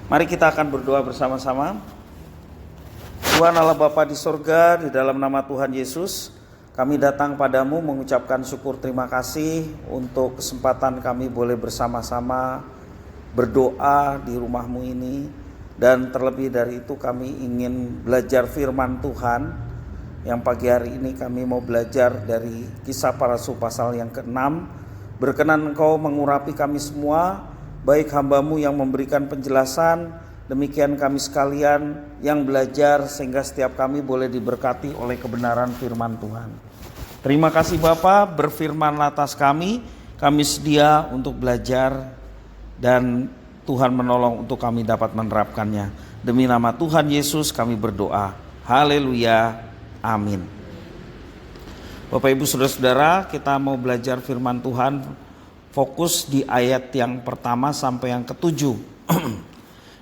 Mari kita akan berdoa bersama-sama. Tuhan Allah Bapa di sorga, di dalam nama Tuhan Yesus, kami datang padamu mengucapkan syukur terima kasih untuk kesempatan kami boleh bersama-sama berdoa di rumahmu ini. Dan terlebih dari itu kami ingin belajar firman Tuhan. Yang pagi hari ini kami mau belajar dari Kisah Para Rasul pasal yang ke-6. Berkenan Engkau mengurapi kami semua, baik hambamu yang memberikan penjelasan, demikian kami sekalian yang belajar, sehingga setiap kami boleh diberkati oleh kebenaran firman Tuhan. Terima kasih Bapa, berfirmanlah atas kami sedia untuk belajar dan Tuhan menolong untuk kami dapat menerapkannya. Demi nama Tuhan Yesus kami berdoa. Haleluya, amin. Bapak Ibu Saudara-saudara, kita mau belajar firman Tuhan. Fokus di ayat yang pertama sampai yang ke-7.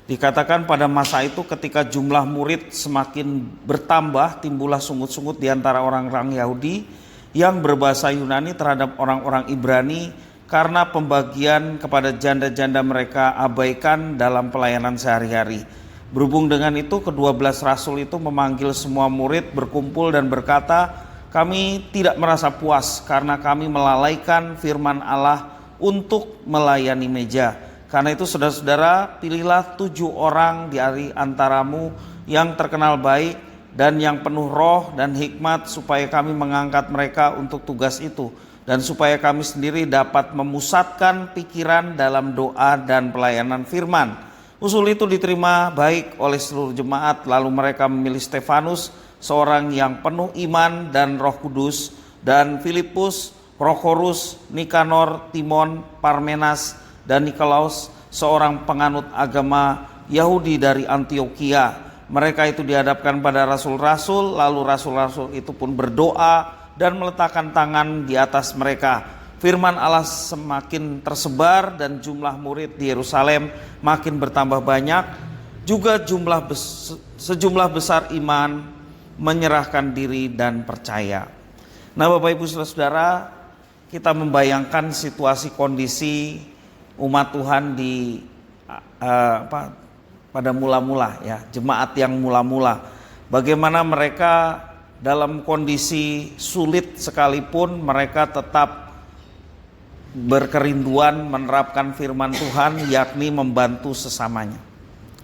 Dikatakan pada masa itu ketika jumlah murid semakin bertambah, timbullah sungut-sungut di antara orang-orang Yahudi yang berbahasa Yunani terhadap orang-orang Ibrani karena pembagian kepada janda-janda mereka abaikan dalam pelayanan sehari-hari. Berhubung dengan itu, ke-12 rasul itu memanggil semua murid berkumpul dan berkata, "Kami tidak merasa puas karena kami melalaikan firman Allah untuk melayani meja. Karena itu saudara-saudara, pilihlah 7 orang di antaramu yang terkenal baik dan yang penuh roh dan hikmat, supaya kami mengangkat mereka untuk tugas itu, dan supaya kami sendiri dapat memusatkan pikiran dalam doa dan pelayanan firman." Usul itu diterima baik oleh seluruh jemaat. Lalu mereka memilih Stefanus, seorang yang penuh iman dan Roh Kudus, dan Filipus, Prokhorus, Nikanor, Timon, Parmenas, dan Nikolaus, seorang penganut agama Yahudi dari Antioquia. Mereka itu dihadapkan pada rasul-rasul, lalu rasul-rasul itu pun berdoa dan meletakkan tangan di atas mereka. Firman Allah semakin tersebar dan jumlah murid di Yerusalem makin bertambah banyak. Juga sejumlah besar iman menyerahkan diri dan percaya. Nah, Bapak Ibu Saudara, kita membayangkan situasi kondisi umat Tuhan di pada mula-mula ya, jemaat yang mula-mula. Bagaimana mereka dalam kondisi sulit sekalipun mereka tetap berkerinduan menerapkan firman Tuhan, yakni membantu sesamanya.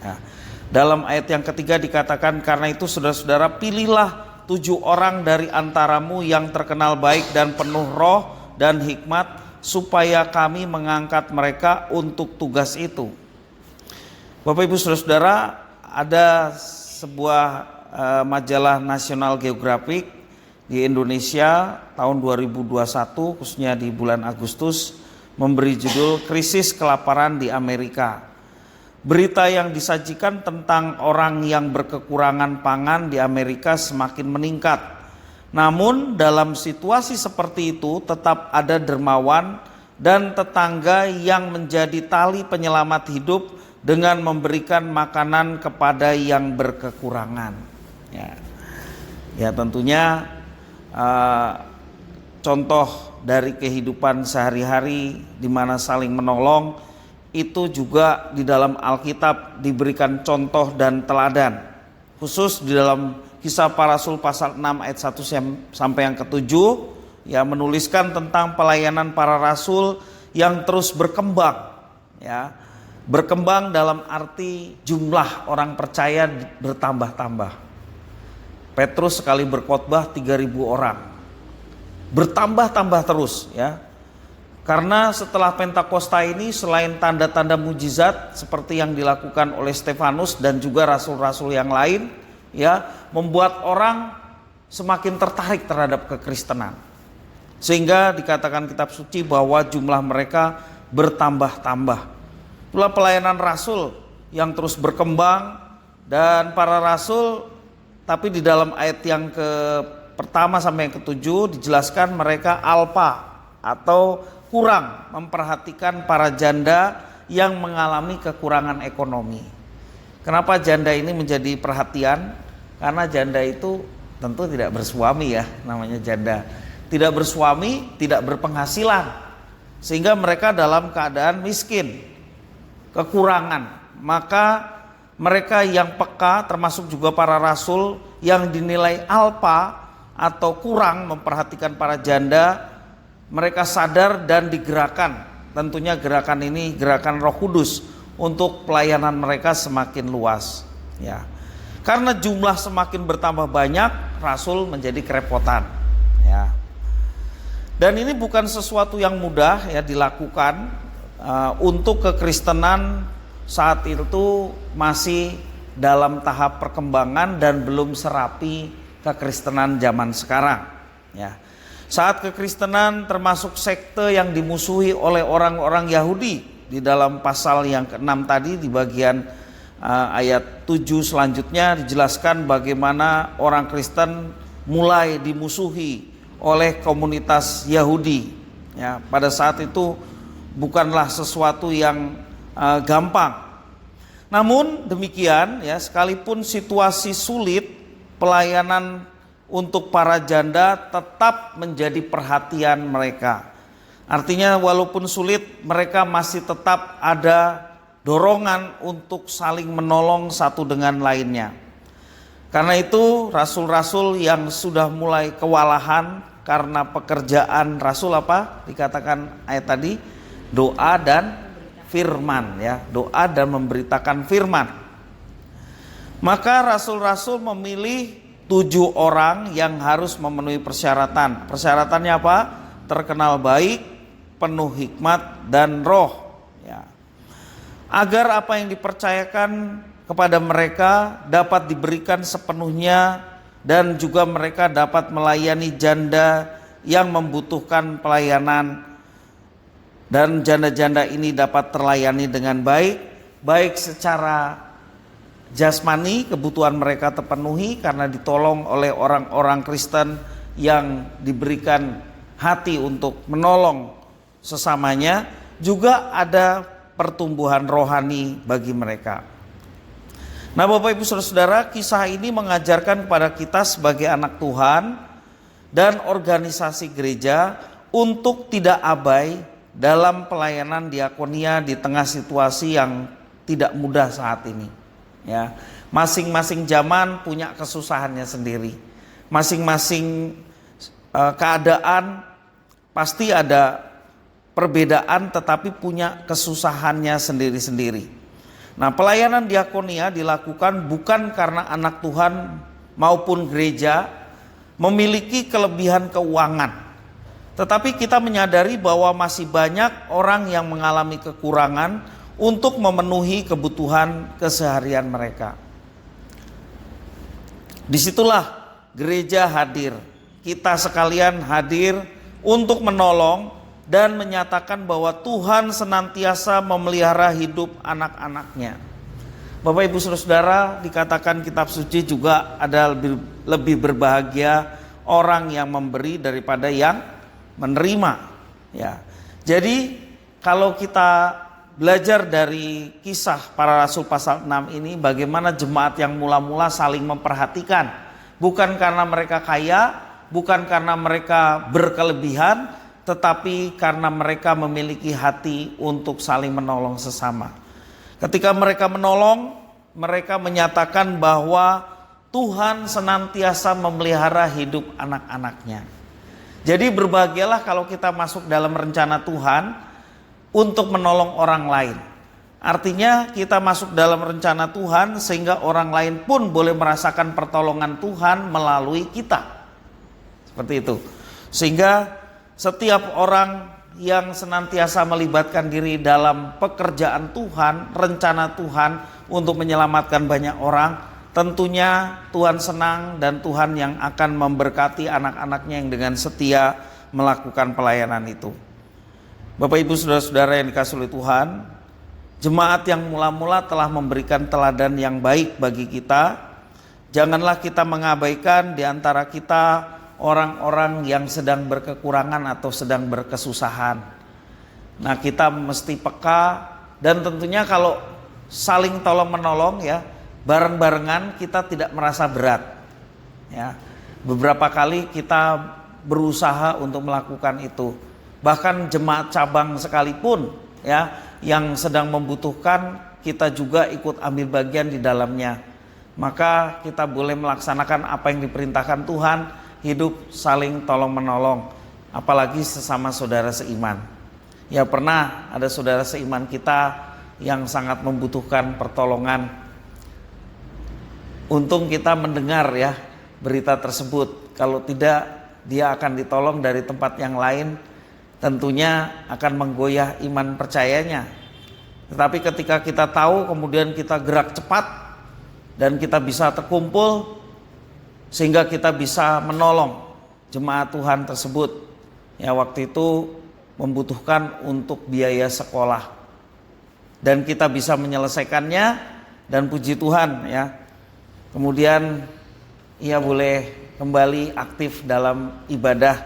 Nah, dalam ayat yang ketiga dikatakan, "Karena itu saudara-saudara, pilihlah 7 orang dari antaramu yang terkenal baik dan penuh roh dan hikmat, supaya kami mengangkat mereka untuk tugas itu." Bapak Ibu Saudara-saudara, ada sebuah majalah National Geographic di Indonesia tahun 2021, khususnya di bulan Agustus, memberi judul "Krisis Kelaparan di Amerika". Berita yang disajikan tentang orang yang berkekurangan pangan di Amerika semakin meningkat. Namun dalam situasi seperti itu tetap ada dermawan dan tetangga yang menjadi tali penyelamat hidup dengan memberikan makanan kepada yang berkekurangan. Ya tentunya contoh dari kehidupan sehari-hari di mana saling menolong itu juga di dalam Alkitab diberikan contoh dan teladan. Khusus di dalam Kisah Para Rasul pasal 6 ayat 1 sampai yang ke-7 ya, menuliskan tentang pelayanan para rasul yang terus berkembang ya. Berkembang dalam arti jumlah orang percaya bertambah-tambah. Petrus sekali berkhotbah 3.000 orang. Bertambah-tambah terus ya. Karena setelah Pentakosta ini, selain tanda-tanda mujizat seperti yang dilakukan oleh Stefanus dan juga rasul-rasul yang lain ya, membuat orang semakin tertarik terhadap kekristenan. Sehingga dikatakan kitab suci bahwa jumlah mereka bertambah-tambah. Itulah pelayanan rasul yang terus berkembang, dan para rasul, tapi di dalam ayat yang pertama sampai yang ke-7 dijelaskan mereka alpa atau kurang memperhatikan para janda yang mengalami kekurangan ekonomi. Kenapa janda ini menjadi perhatian? Karena janda itu tentu tidak bersuami ya, namanya janda. Tidak bersuami, tidak berpenghasilan. Sehingga mereka dalam keadaan miskin, kekurangan. maka mereka yang peka, termasuk juga para rasul yang dinilai alpa atau kurang memperhatikan para janda, mereka sadar dan digerakkan. Tentunya gerakan ini gerakan Roh Kudus untuk pelayanan mereka semakin luas. Ya, karena jumlah semakin bertambah banyak, rasul menjadi kerepotan. Ya, dan ini bukan sesuatu yang mudah ya dilakukan. Untuk kekristenan saat itu masih dalam tahap perkembangan dan belum serapi kekristenan zaman sekarang. Ya, saat kekristenan termasuk sekte yang dimusuhi oleh orang-orang Yahudi. Di dalam pasal yang ke-6 tadi di bagian ayat 7 selanjutnya dijelaskan bagaimana orang Kristen mulai dimusuhi oleh komunitas Yahudi. Ya, pada saat itu bukanlah sesuatu yang gampang. Namun demikian ya, sekalipun situasi sulit, pelayanan untuk para janda tetap menjadi perhatian mereka. Artinya walaupun sulit, mereka masih tetap ada dorongan untuk saling menolong satu dengan lainnya. Karena itu rasul-rasul yang sudah mulai kewalahan karena pekerjaan rasul apa? Dikatakan ayat tadi, doa dan firman ya, doa dan memberitakan firman. Maka rasul-rasul memilih 7 orang yang harus memenuhi persyaratan. Persyaratannya apa? Terkenal baik, penuh hikmat dan roh ya. Agar apa yang dipercayakan kepada mereka dapat diberikan sepenuhnya dan juga mereka dapat melayani janda yang membutuhkan pelayanan. Dan janda-janda ini dapat terlayani dengan baik, baik secara jasmani, kebutuhan mereka terpenuhi karena ditolong oleh orang-orang Kristen yang diberikan hati untuk menolong sesamanya, juga ada pertumbuhan rohani bagi mereka. Nah, Bapak Ibu Saudara-saudara, kisah ini mengajarkan kepada kita sebagai anak Tuhan dan organisasi gereja untuk tidak abai dalam pelayanan diakonia di tengah situasi yang tidak mudah saat ini. Ya, masing-masing zaman punya kesusahannya sendiri. Masing-masing keadaan pasti ada perbedaan, tetapi punya kesusahannya sendiri-sendiri. Nah, pelayanan diakonia dilakukan bukan karena anak Tuhan maupun gereja memiliki kelebihan keuangan. Tetapi kita menyadari bahwa masih banyak orang yang mengalami kekurangan untuk memenuhi kebutuhan keseharian mereka. Disitulah gereja hadir. Kita sekalian hadir untuk menolong dan menyatakan bahwa Tuhan senantiasa memelihara hidup anak-anaknya. Bapak Ibu Saudara, dikatakan kitab suci juga ada lebih berbahagia orang yang memberi daripada yang menerima ya. Jadi kalau kita belajar dari kisah para rasul pasal 6 ini, bagaimana jemaat yang mula-mula saling memperhatikan, bukan karena mereka kaya, bukan karena mereka berkelebihan, tetapi karena mereka memiliki hati untuk saling menolong sesama. Ketika mereka menolong, mereka menyatakan bahwa Tuhan senantiasa memelihara hidup anak-anaknya. Jadi berbahagialah kalau kita masuk dalam rencana Tuhan untuk menolong orang lain. Artinya kita masuk dalam rencana Tuhan sehingga orang lain pun boleh merasakan pertolongan Tuhan melalui kita. Seperti itu. Sehingga setiap orang yang senantiasa melibatkan diri dalam pekerjaan Tuhan, rencana Tuhan untuk menyelamatkan banyak orang, tentunya Tuhan senang dan Tuhan yang akan memberkati anak-anaknya yang dengan setia melakukan pelayanan itu. Bapak Ibu Saudara-saudara yang dikasihi oleh Tuhan, jemaat yang mula-mula telah memberikan teladan yang baik bagi kita. Janganlah kita mengabaikan di antara kita orang-orang yang sedang berkekurangan atau sedang berkesusahan. Nah, kita mesti peka dan tentunya kalau saling tolong menolong ya, bareng-barengan kita tidak merasa berat ya. Beberapa kali kita berusaha untuk melakukan itu. Bahkan jemaat cabang sekalipun ya yang sedang membutuhkan, kita juga ikut ambil bagian di dalamnya. Maka kita boleh melaksanakan apa yang diperintahkan Tuhan, hidup saling tolong-menolong, apalagi sesama saudara seiman. Ya, pernah ada saudara seiman kita yang sangat membutuhkan pertolongan. Untung kita mendengar ya berita tersebut. Kalau tidak, dia akan ditolong dari tempat yang lain, tentunya akan menggoyah iman percayanya. Tetapi ketika kita tahu, kemudian kita gerak cepat dan kita bisa terkumpul sehingga kita bisa menolong jemaat Tuhan tersebut. Ya, waktu itu membutuhkan untuk biaya sekolah dan kita bisa menyelesaikannya, dan puji Tuhan ya. Kemudian ia boleh kembali aktif dalam ibadah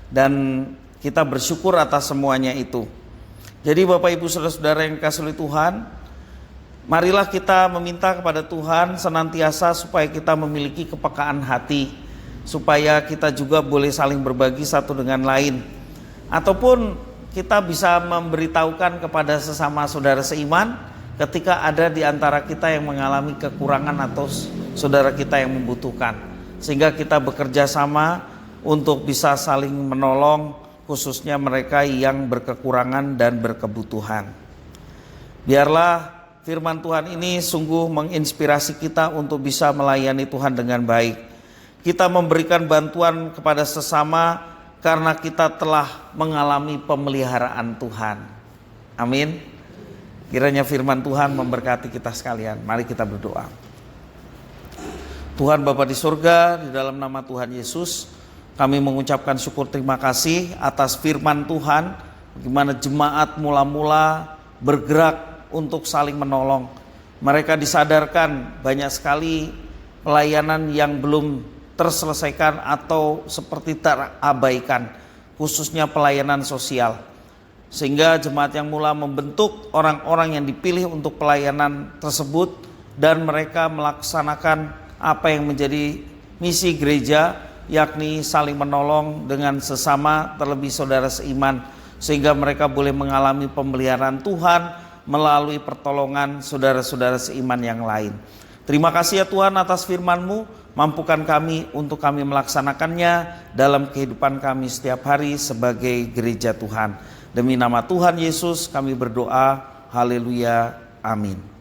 dan kita bersyukur atas semuanya itu. Jadi Bapak Ibu Saudara-saudara yang dikasihi Tuhan, marilah kita meminta kepada Tuhan senantiasa supaya kita memiliki kepekaan hati, supaya kita juga boleh saling berbagi satu dengan lain, ataupun kita bisa memberitahukan kepada sesama saudara seiman ketika ada di antara kita yang mengalami kekurangan atau saudara kita yang membutuhkan, sehingga kita bekerja sama untuk bisa saling menolong, khususnya mereka yang berkekurangan dan berkebutuhan. Biarlah firman Tuhan ini sungguh menginspirasi kita untuk bisa melayani Tuhan dengan baik. Kita memberikan bantuan kepada sesama karena kita telah mengalami pemeliharaan Tuhan. Amin. Kiranya firman Tuhan memberkati kita sekalian. Mari kita berdoa. Tuhan Bapa di surga, di dalam nama Tuhan Yesus, kami mengucapkan syukur terima kasih atas firman Tuhan, bagaimana jemaat mula-mula bergerak untuk saling menolong. Mereka disadarkan banyak sekali pelayanan yang belum terselesaikan atau seperti terabaikan, khususnya pelayanan sosial. Sehingga jemaat yang mula membentuk orang-orang yang dipilih untuk pelayanan tersebut, dan mereka melaksanakan apa yang menjadi misi gereja, yakni saling menolong dengan sesama, terlebih saudara seiman, sehingga mereka boleh mengalami pemeliharaan Tuhan melalui pertolongan saudara-saudara seiman yang lain. Terima kasih ya Tuhan atas firman-Mu, mampukan kami untuk kami melaksanakannya dalam kehidupan kami setiap hari sebagai gereja Tuhan. Demi nama Tuhan Yesus kami berdoa, haleluya, amin.